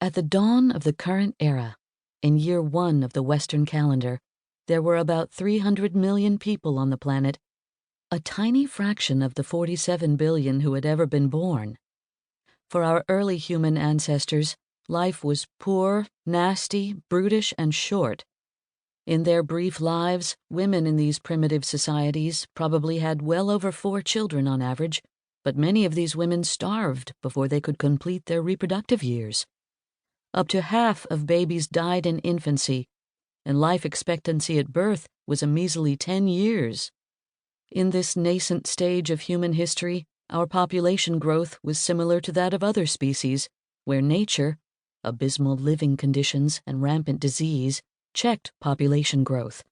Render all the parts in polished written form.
At the dawn of the current era, in year 1 of the Western calendar, there were about 300 million people on the planet, a tiny fraction of the 47 billion who had ever been born. For our early human ancestors, life was poor, nasty, brutish, and short. In their brief lives, women in these primitive societies probably had well over 4 children on average, but many of these women starved before they could complete their reproductive years. Up to half of babies died in infancy, and life expectancy at birth was a measly 10 years. In this nascent stage of human history, our population growth was similar to that of other species, where nature, abysmal living conditions, and rampant disease checked population growth.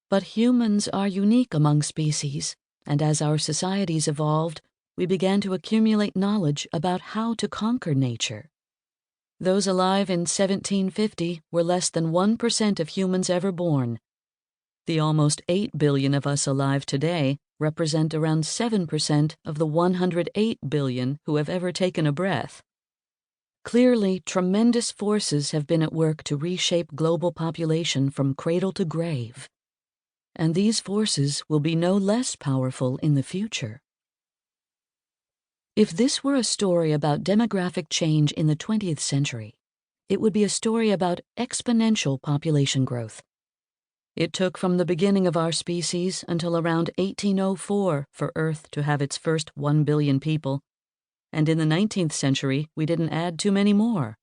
But humans are unique among species, and as our societies evolved, we began to accumulate knowledge about how to conquer nature. Those alive in 1750 were less than 1% of humans ever born. The almost 8 billion of us alive today represent around 7% of the 108 billion who have ever taken a breath. Clearly, tremendous forces have been at work to reshape global population from cradle to grave. And these forces will be no less powerful in the future. If this were a story about demographic change in the 20th century, it would be a story about exponential population growth. It took from the beginning of our species until around 1804 for Earth to have its first 1 billion people, and in the 19th century we didn't add too many more.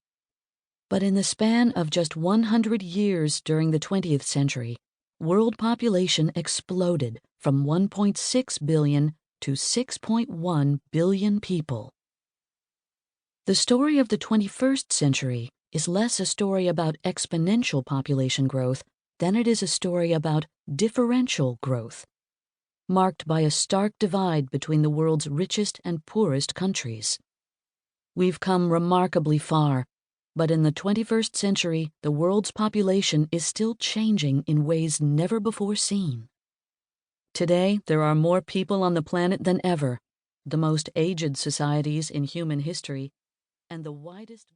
But in the span of just 100 years during the 20th century, world population exploded from 1.6 billion to 6.1 billion people. The story of the 21st century is less a story about exponential population growth than it is a story about differential growth, marked by a stark divide between the world's richest and poorest countries. We've come remarkably far, but in the 21st century, the world's population is still changing in ways never before seen. Today, there are more people on the planet than ever, the most aged societies in human history, and the widest